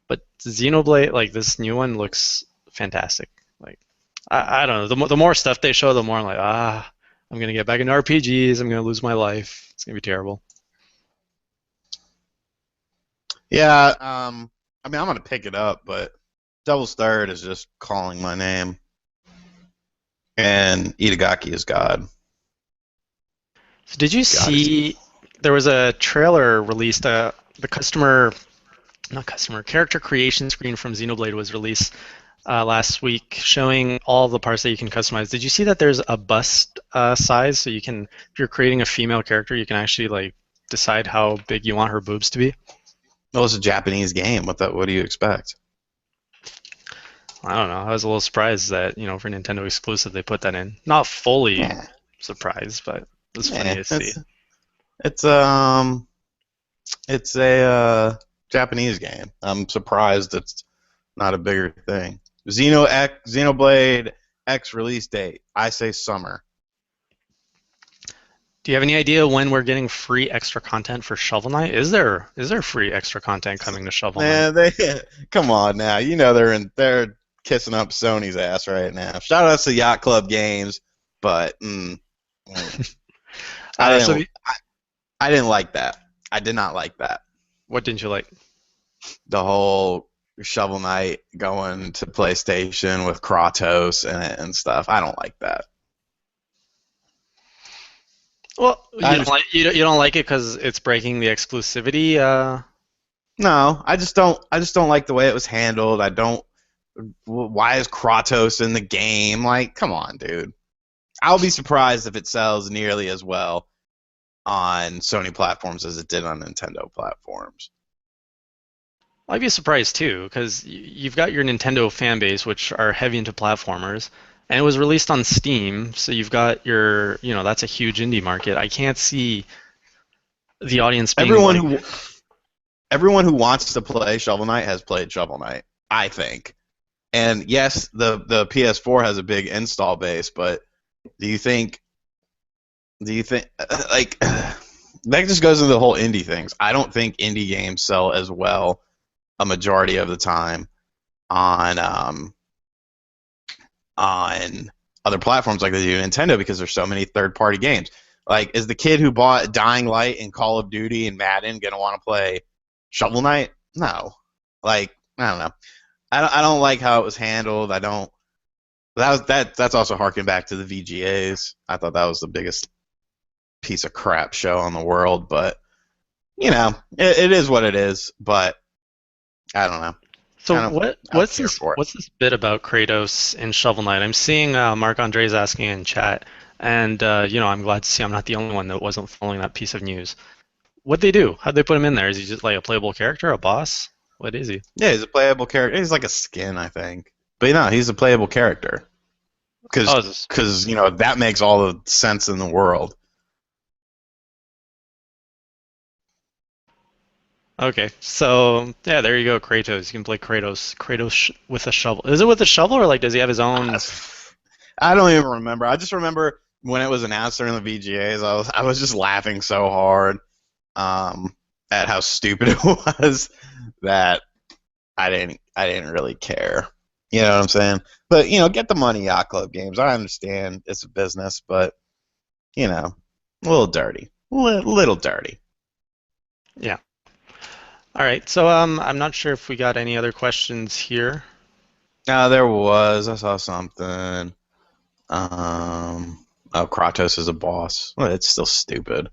But Xenoblade, like this new one, looks fantastic. Like I don't know. The more stuff they show, the more I'm like, I'm gonna get back into RPGs. I'm gonna lose my life. It's gonna be terrible. Yeah, I mean, I'm gonna pick it up, but Devil's Third is just calling my name, and Itagaki is God. So did you see there was a trailer released? The not customer, character creation screen from Xenoblade was released last week, showing all the parts that you can customize. Did you see that there's a bust size, so you can, if you're creating a female character, you can actually like decide how big you want her boobs to be? Well, it's a Japanese game. What do you expect? I don't know. I was a little surprised that, for Nintendo exclusive they put that in. Not fully surprised, but it was funny to see. It's a Japanese game. I'm surprised it's not a bigger thing. Xenoblade X release date. I say summer. Do you have any idea when we're getting free extra content for Shovel Knight? Is there free extra content coming to Shovel Knight? Come on now. You know they're kissing up Sony's ass right now. Shout out to Yacht Club Games, but I didn't like that. I did not like that. What didn't you like? The whole Shovel Knight going to PlayStation with Kratos and stuff. I don't like that. Well, you don't like it because it's breaking the exclusivity. No, I just don't like the way it was handled. I don't. Why is Kratos in the game? Like, come on, dude. I'll be surprised if it sells nearly as well on Sony platforms as it did on Nintendo platforms. I'd be surprised too, because you've got your Nintendo fan base, which are heavy into platformers, and it was released on Steam, so you've got your, that's a huge indie market. I can't see the audience being everyone who wants to play Shovel Knight has played Shovel Knight, I think. And yes, the PS4 has a big install base, but do you think like that just goes into the whole indie things? I don't think indie games sell as well a majority of the time on other platforms like they do Nintendo, because there's so many third-party games. Like, is the kid who bought Dying Light and Call of Duty and Madden gonna want to play Shovel Knight? No. Like, I don't know. I don't like how it was handled. I don't. That's also harking back to the VGAs. I thought that was the biggest piece of crap show in the world, but it is what it is. But I don't know. So what's this bit about Kratos in Shovel Knight? I'm seeing Mark Andres asking in chat, and I'm glad to see I'm not the only one that wasn't following that piece of news. What'd they do? How'd they put him in there? Is he just like a playable character, a boss? What is he? Yeah, he's a playable character. He's like a skin, I think. But no, he's a playable character. Because that makes all the sense in the world. Okay, so yeah, there you go, Kratos. You can play Kratos with a shovel. Is it with a shovel, or like does he have his own? I don't even remember. I just remember when it was announced during the VGAs, I was just laughing so hard at how stupid it was that I didn't really care. You know what I'm saying? But get the money, Yacht Club Games. I understand it's a business, but a little dirty, little dirty. Yeah. All right. So I'm not sure if we got any other questions here. There was. I saw something. Kratos is a boss. Well, it's still stupid.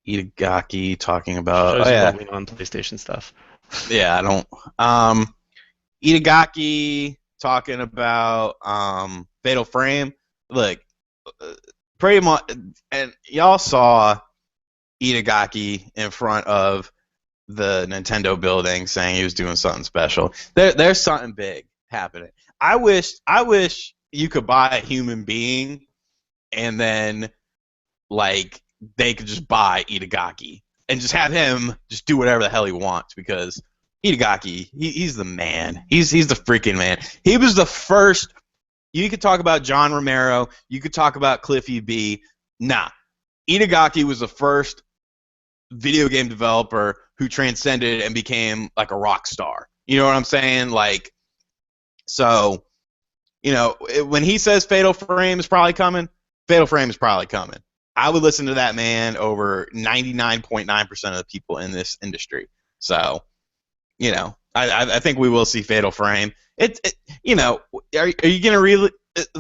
Itagaki talking about on PlayStation stuff. Yeah, I don't. Itagaki talking about Fatal Frame. Look, pretty much, and y'all saw Itagaki in front of the Nintendo building saying he was doing something special. There's something big happening. I wish you could buy a human being and then like they could just buy Itagaki and just have him just do whatever the hell he wants, because Itagaki, he's the man. He's the freaking man. He was the first You could talk about John Romero. You could talk about Cliffy B. Nah, Itagaki was the first video game developer who transcended and became like a rock star. You know what I'm saying? Like, so, when he says Fatal Frame is probably coming, Fatal Frame is probably coming. I would listen to that man over 99.9% of the people in this industry. So, I think we will see Fatal Frame. Are you going to really?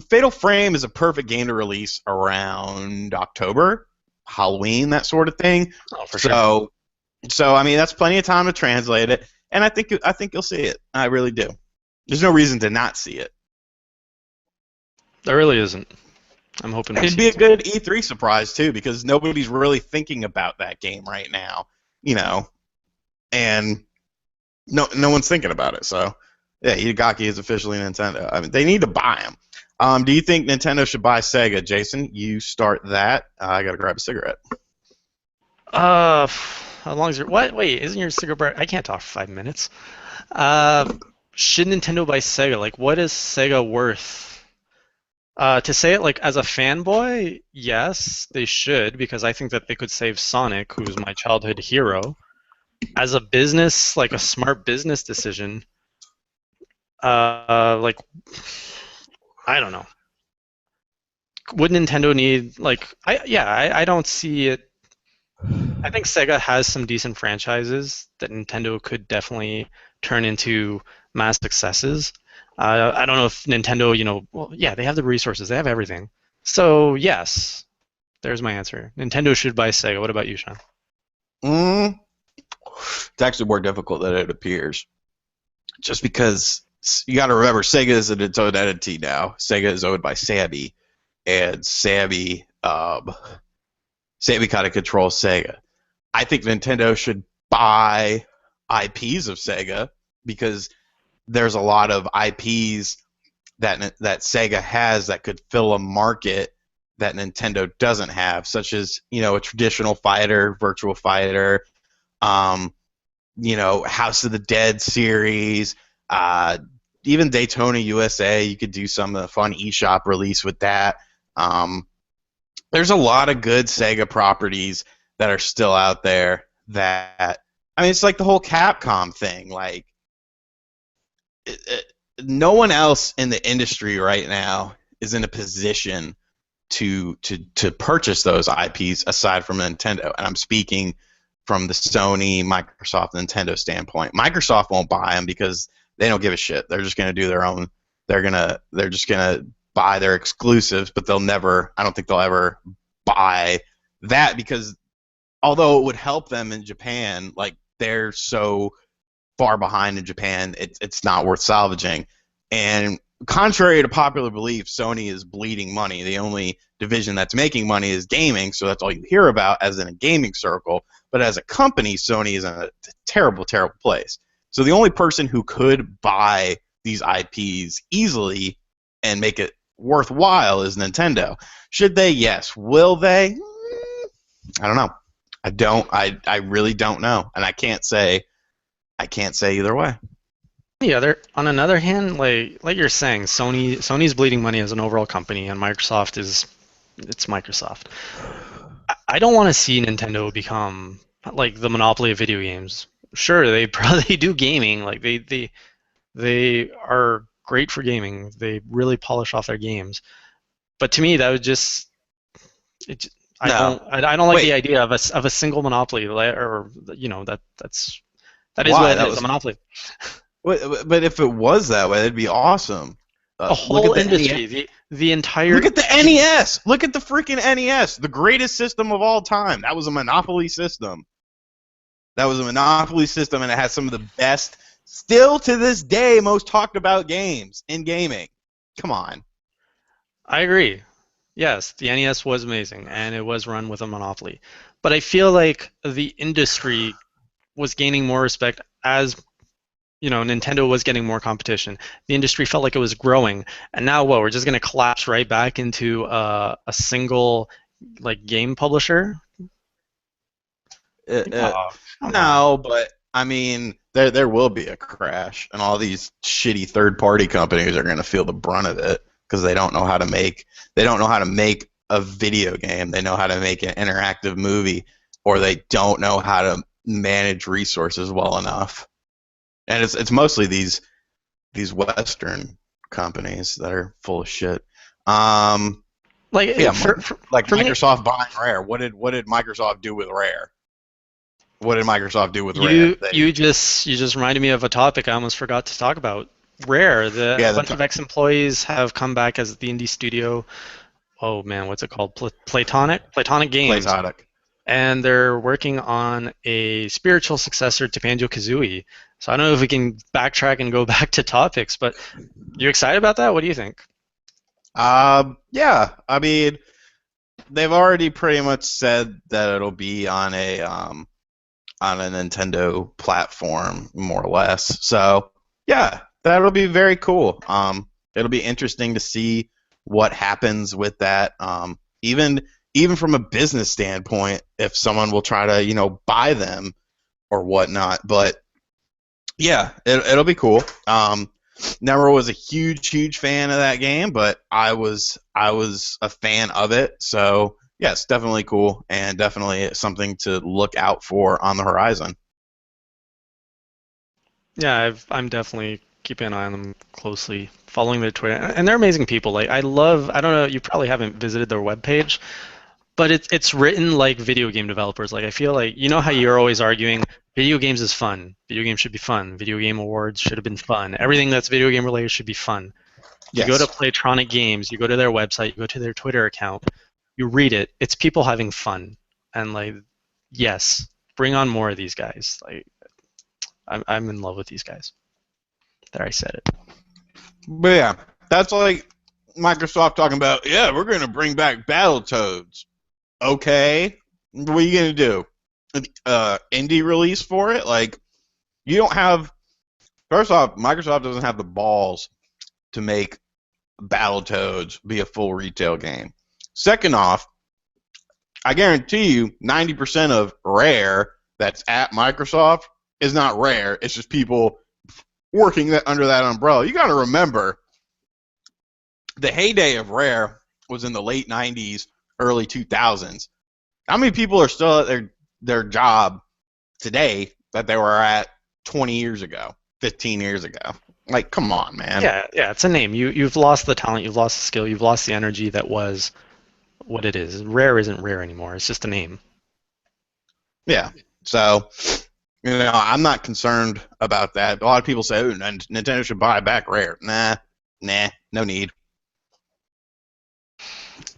Fatal Frame is a perfect game to release around October, Halloween, that sort of thing. Oh, for sure. So I mean, that's plenty of time to translate it, and I think you'll see it. I really do. There's no reason to not see it. There really isn't. I'm hoping It'd be a good E3 surprise too, because nobody's really thinking about that game right now, and no one's thinking about it. So yeah, Itagaki is officially Nintendo. I mean, they need to buy him. Do you think Nintendo should buy Sega, Jason? You start that. I gotta grab a cigarette. How long is your what? Wait, isn't your cigarette? I can't talk for 5 minutes. Should Nintendo buy Sega? Like, what is Sega worth? To say it like as a fanboy, yes, they should, because I think that they could save Sonic, who's my childhood hero. As a business, like a smart business decision, like, I don't know. Would Nintendo need I don't see it. I think Sega has some decent franchises that Nintendo could definitely turn into mass successes. I don't know if Nintendo, well, yeah, they have the resources, they have everything. So yes, there's my answer. Nintendo should buy Sega. What about you, Sean? It's actually more difficult than it appears. Just because you got to remember, Sega is its own entity now. Sega is owned by Sammy, and Sammy kind of controls Sega. I think Nintendo should buy IPs of Sega, because there's a lot of IPs that Sega has that could fill a market that Nintendo doesn't have, such as a traditional fighter, Virtual Fighter, House of the Dead series, even Daytona USA. You could do some fun eShop release with that. There's a lot of good Sega properties that are still out there that, I mean, it's like the whole Capcom thing. Like, no one else in the industry right now is in a position to purchase those IPs aside from Nintendo. And I'm speaking from the Sony, Microsoft, Nintendo standpoint. Microsoft won't buy them because they don't give a shit. They're just going to do their own. They're just going to buy their exclusives, but I don't think they'll ever buy that, because although it would help them in Japan, like, they're so far behind in Japan, it's not worth salvaging. And contrary to popular belief, Sony is bleeding money. The only division that's making money is gaming, so that's all you hear about as in a gaming circle. But as a company, Sony is in a terrible, terrible place. So the only person who could buy these IPs easily and make it worthwhile is Nintendo. Should they? Yes. Will they? I don't know. I really don't know, and I can't say either way. On another hand, like you're saying, Sony's bleeding money as an overall company, and it's Microsoft. I don't want to see Nintendo become like the monopoly of video games. Sure, they probably do gaming. Like, they are great for gaming. They really polish off their games. But to me, that would just I don't like the idea of a single monopoly, or that is what it is, a monopoly. But if it was that way, it'd be awesome. The whole industry, the entire. Look at the NES. Look at the freaking NES, the greatest system of all time. That was a monopoly system. And it has some of the best, still to this day, most talked about games in gaming. Come on. I agree. Yes, the NES was amazing, and it was run with a monopoly. But I feel like the industry was gaining more respect as Nintendo was getting more competition. The industry felt like it was growing, and now what? We're just going to collapse right back into a single game publisher. No, but I mean, there will be a crash, and all these shitty third-party companies are going to feel the brunt of it. because they don't know how to make a video game. They know how to make an interactive movie, or they don't know how to manage resources well enough. And it's mostly these Western companies that are full of shit. Like Yeah, like for me, Microsoft buying Rare. What did Microsoft do with Rare? What did Microsoft do with Rare? you just reminded me of a topic I almost forgot to talk about. Rare, a bunch of ex-employees have come back as the indie studio. Oh man, what's it called? Platonic Games. Platonic. And they're working on a spiritual successor to Banjo-Kazooie. So I don't know if we can backtrack and go back to topics, but you excited about that? What do you think? Yeah. I mean, they've already pretty much said that it'll be on a Nintendo platform, more or less. So yeah, that'll be very cool. It'll be interesting to see what happens with that. Even from a business standpoint, if someone will try to, buy them or whatnot. But yeah, it'll be cool. Never was a huge fan of that game, but I was a fan of it. So yes, definitely cool, and definitely something to look out for on the horizon. Yeah, I'm definitely keeping an eye on them closely, following their Twitter, and they're amazing people. Like I don't know, you probably haven't visited their webpage, but it's written like video game developers. Like I feel like how you're always arguing video games is fun. Video games should be fun. Video game awards should have been fun. Everything that's video game related should be fun. You go to Playtronic Games, you go to their website, you go to their Twitter account, you read it. It's people having fun, and like, yes, bring on more of these guys. Like, I'm in love with these guys. There, I said it. But yeah, that's like Microsoft talking about, yeah, we're going to bring back Battletoads. Okay, what are you going to do? Indie release for it? Like, you don't have... First off, Microsoft doesn't have the balls to make Battletoads be a full retail game. Second off, I guarantee you 90% of Rare that's at Microsoft is not Rare. It's just people working under that umbrella. You got to remember, the heyday of Rare was in the late 90s, early 2000s. How many people are still at their job today that they were at 20 years ago, 15 years ago? Like, come on, man. Yeah, it's a name. You've lost the talent, you've lost the skill, you've lost the energy that was what it is. Rare isn't Rare anymore. It's just a name. Yeah. So, I'm not concerned about that. A lot of people say, "Oh, Nintendo should buy back Rare." Nah, no need.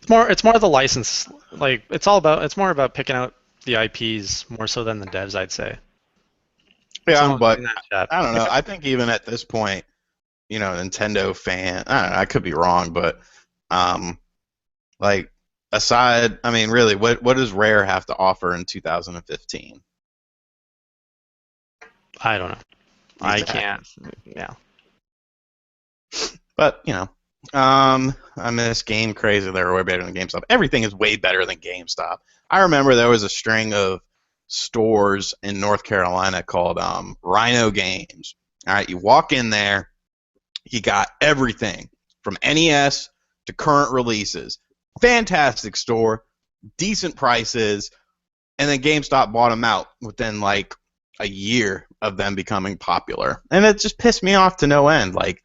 It's more the license. Like it's more about picking out the IPs more so than the devs, I'd say. Yeah, but I don't know. I think even at this point, Nintendo fan. I don't know. I could be wrong, but like aside, I mean, really, what does Rare have to offer in 2015? I don't know. Exactly. I can't. Yeah. But I miss Game Crazy. They were way better than GameStop. Everything is way better than GameStop. I remember there was a string of stores in North Carolina called Rhino Games. All right, you walk in there, you got everything from NES to current releases. Fantastic store, decent prices, and then GameStop bought them out within like a year of them becoming popular, and it just pissed me off to no end. Like,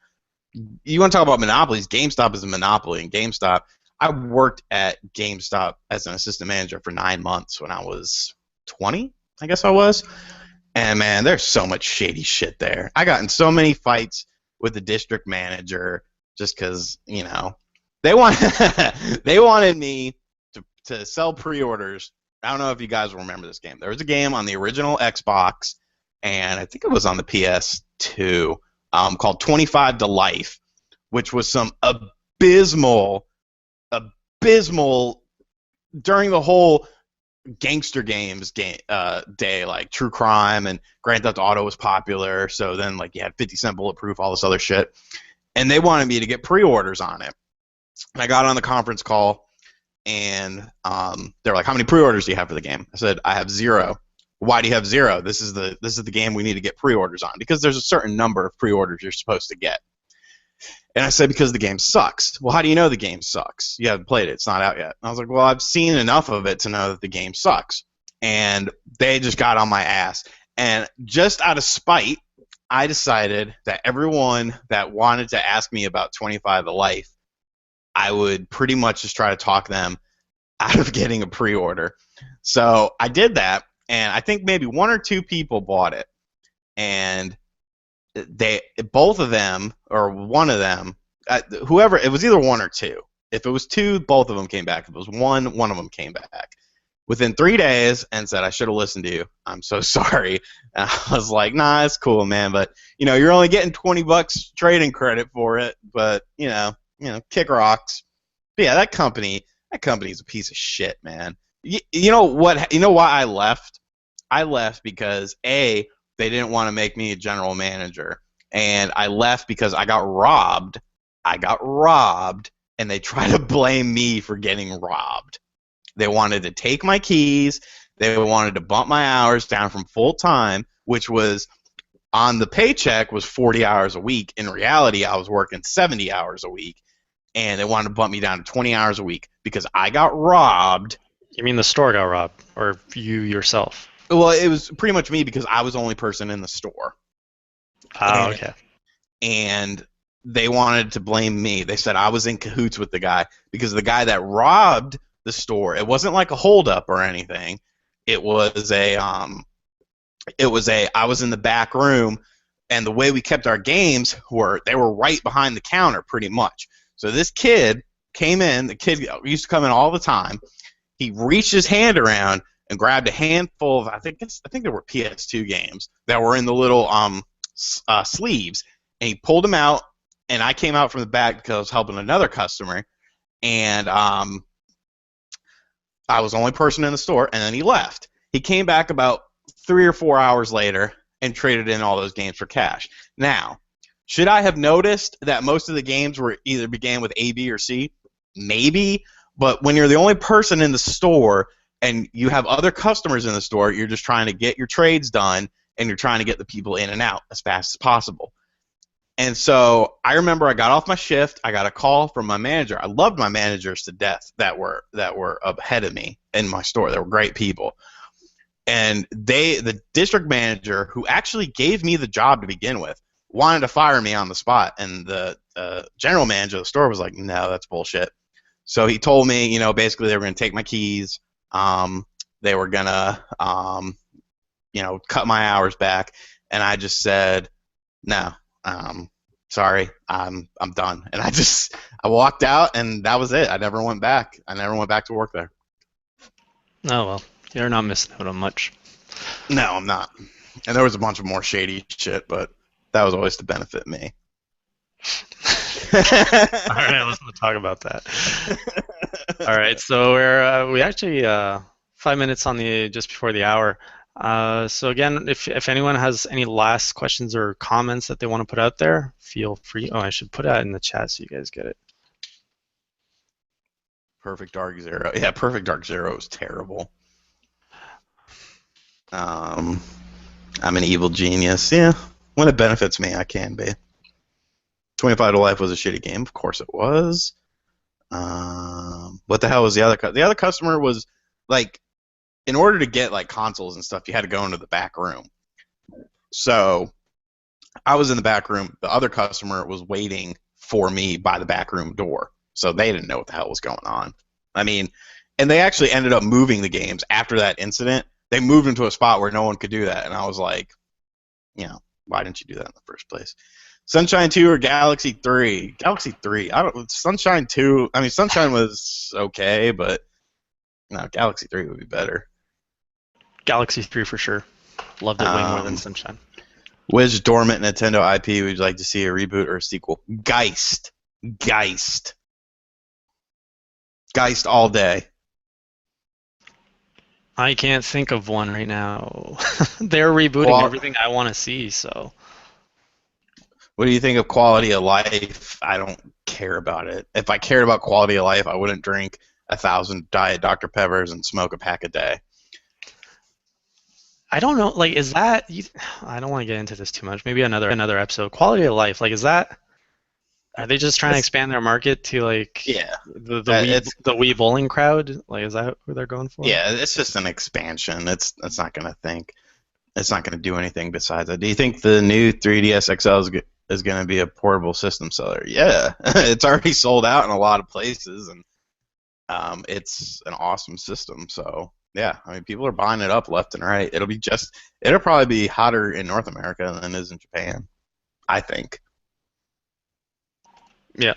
you want to talk about monopolies? GameStop is a monopoly, and GameStop. I worked at GameStop as an assistant manager for 9 months when I was 20, I guess I was. And man, there's so much shady shit there. I got in so many fights with the district manager just because they wanted me to sell pre-orders. I don't know if you guys will remember this game. There was a game on the original Xbox, and I think it was on the PS2, called 25 to Life, which was some abysmal during the whole gangster games day, like True Crime and Grand Theft Auto was popular. So then, like, you had 50 Cent Bulletproof, all this other shit, and they wanted me to get pre-orders on it. And I got on the conference call, and they're like, "How many pre-orders do you have for the game?" I said, "I have 0." "Why do you have 0? This is the game we need to get pre-orders on, because there's a certain number of pre-orders you're supposed to get." And I said, because the game sucks. Well, how do you know the game sucks? You haven't played it. It's not out yet. And I was like, well, I've seen enough of it to know that the game sucks. And they just got on my ass. And just out of spite, I decided that everyone that wanted to ask me about 25 to Life, I would pretty much just try to talk them out of getting a pre-order. So I did that, and I think maybe one or two people bought it. And both of them, or one of them, whoever, it was either one or two. If it was two, both of them came back. If it was one of them came back within 3 days and said, I should have listened to you. I'm so sorry. And I was like, nah, it's cool, man. But, you're only getting $20 trading credit for it. But, kick rocks. But yeah, that company's a piece of shit, man. You know what? You know why I left? I left because, A, they didn't want to make me a general manager. And I left because I got robbed. And they tried to blame me for getting robbed. They wanted to take my keys. They wanted to bump my hours down from full time, which was on the paycheck was 40 hours a week. In reality, I was working 70 hours a week. And they wanted to bump me down to 20 hours a week because I got robbed. You mean the store got robbed, or you yourself? Well, it was pretty much me because I was the only person in the store. Oh, okay. And they wanted to blame me. They said I was in cahoots with the guy because the guy that robbed the store, it wasn't like a holdup or anything. I was in the back room, and the way we kept our games they were right behind the counter pretty much. So this kid came in, the kid used to come in all the time. He reached his hand around and grabbed a handful of, I think there were PS2 games that were in the little sleeves, and he pulled them out, and I came out from the back because I was helping another customer, and I was the only person in the store, and then he left. He came back about 3 or 4 hours later and traded in all those games for cash. Now, should I have noticed that most of the games either began with A, B, or C? Maybe, but when you're the only person in the store and you have other customers in the store, you're just trying to get your trades done, and you're trying to get the people in and out as fast as possible. And so I remember I got off my shift. I got a call from my manager. I loved my managers to death that were ahead of me in my store. They were great people. And the district manager, who actually gave me the job to begin with, wanted to fire me on the spot. And the general manager of the store was like, no, that's bullshit. So he told me, basically they were going to take my keys. They were going to, cut my hours back. And I just said, no. Sorry, I'm done. And I walked out, and that was it. I never went back. To work there. Oh, well, you're not missing out on much. No, I'm not. And there was a bunch of more shady shit, but that was always to benefit me. All right, let's not talk about that. All right, so we actually 5 minutes on just before the hour. So again, if anyone has any last questions or comments that they want to put out there, feel free. Oh, I should put that in the chat so you guys get it. Perfect Dark Zero. Yeah, Perfect Dark Zero is terrible. I'm an evil genius. Yeah, when it benefits me, I can be. 25 to Life was a shitty game. Of course it was. What the hell was the other? The other customer was like, in order to get like consoles and stuff, you had to go into the back room. So I was in the back room. The other customer was waiting for me by the back room door. So they didn't know what the hell was going on. I mean, and they actually ended up moving the games after that incident. They moved into a spot where no one could do that. And I was like, why didn't you do that in the first place? Sunshine 2 or Galaxy 3? Galaxy 3. Sunshine 2. I mean, Sunshine was okay, but no, Galaxy 3 would be better. Galaxy 3 for sure. Loved it way more than Sunshine. Which dormant Nintendo IP would you like to see a reboot or a sequel? Geist all day. I can't think of one right now. They're rebooting everything I want to see, so. What do you think of quality of life? I don't care about it. If I cared about quality of life, I wouldn't drink 1,000 Diet Dr. Peppers and smoke a pack a day. I don't know, like, is that, I don't want to get into this too much, maybe another episode. Quality of life, like, is that Are they just trying to expand their market to like Yeah, the Wii bowling crowd? Like, is that who they're going for? yeah, it's just an expansion. It's not gonna think. It's not gonna do anything besides that. Do you think the new 3DS XL is gonna be a portable system seller? Yeah, it's already sold out in a lot of places, and it's an awesome system. So yeah, I mean, people are buying it up left and right. It'll probably be hotter in North America than it is in Japan, I think. Yeah.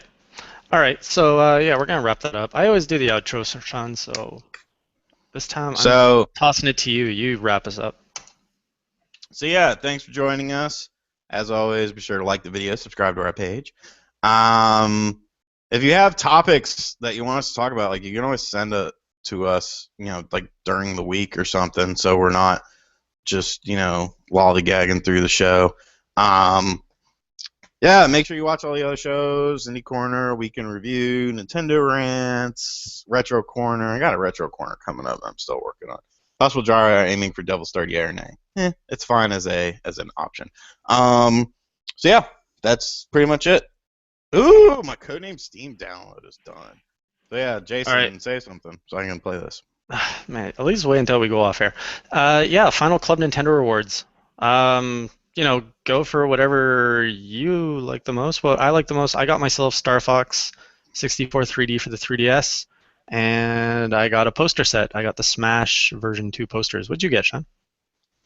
All right. So yeah, we're gonna wrap that up. I always do the outro, Sean. So this time I'm tossing it to you. You wrap us up. So yeah, thanks for joining us. As always, be sure to like the video, subscribe to our page. If you have topics that you want us to talk about, like you can always send it to us, like during the week or something, so we're not just, lollygagging through the show. Yeah, make sure you watch all the other shows, Indie Corner, Weekend Review, Nintendo Rants, Retro Corner. I got a Retro Corner coming up I'm still working on. Possible Jara aiming for Devil's Third Yeah or Nay. It's fine as an option. So yeah, that's pretty much it. Ooh, my Codename Steam download is done. So yeah, Jason, say something so I can play this. Man, at least wait until we go off air. Yeah, Final Club Nintendo Rewards. Go for whatever you like the most. What I like the most, I got myself Star Fox 64 3D for the 3DS, and I got a poster set. I got the Smash version 2 posters. What'd you get, Sean?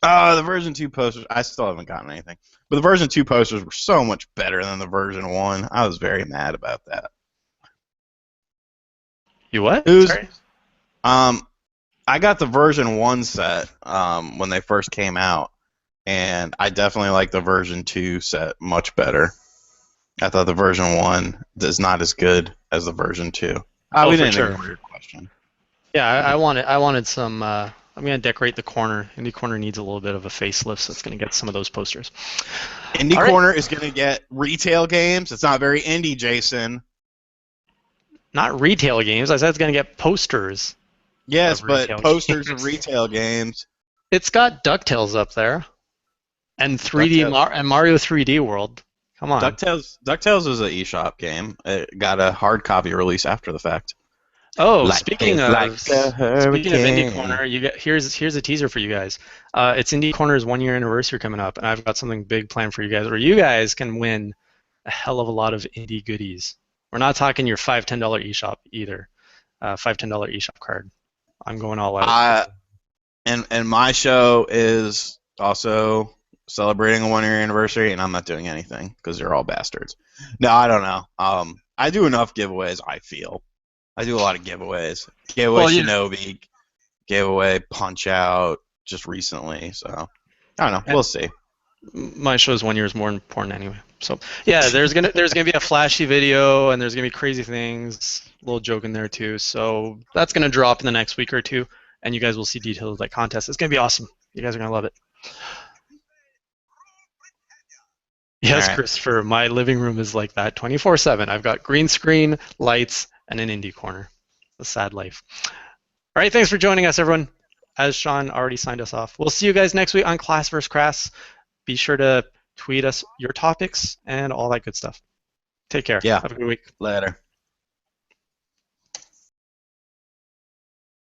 The version 2 posters, I still haven't gotten anything. But the version 2 posters were so much better than the version 1. I was very mad about that. You what? Sorry? I got the version 1 set when they first came out, and I definitely like the version 2 set much better. I thought the version 1 is not as good as the version 2. We didn't answer your question. Yeah, I wanted some. I'm gonna decorate the corner. Indie Corner needs a little bit of a facelift, so it's gonna get some of those posters. Indie Corner is gonna get retail games. It's not very indie, Jason. Not retail games. I said it's gonna get posters. Yes, but posters of retail games. It's got DuckTales up there, and 3D and Mario 3D World. Come on. DuckTales is an eShop game. It got a hard copy release after the fact. Oh, speaking of Indie Corner, here's a teaser for you guys. It's Indie Corner's 1-year anniversary coming up, and I've got something big planned for you guys, where you guys can win a hell of a lot of indie goodies. We're not talking your $5, $10 eShop either. $5, $10 eShop card. I'm going all out. And my show is also celebrating a 1-year anniversary, and I'm not doing anything because you're all bastards. No, I don't know. I do enough giveaways, I feel. I do a lot of giveaways. Shinobi, giveaway Punch-Out just recently. So, I don't know. We'll see. My show's 1 year is more important anyway. So, yeah, there's gonna be a flashy video, and there's gonna be crazy things. A little joke in there too. So that's gonna drop in the next week or two, and you guys will see details of that contest. It's gonna be awesome. You guys are gonna love it. Yes, right. Christopher, my living room is like that 24/7. I've got green screen, lights, and an indie corner. A sad life. All right, thanks for joining us, everyone. As Sean already signed us off, we'll see you guys next week on Class vs. Crass. Be sure to tweet us your topics and all that good stuff. Take care. Yeah. Have a good week. Later.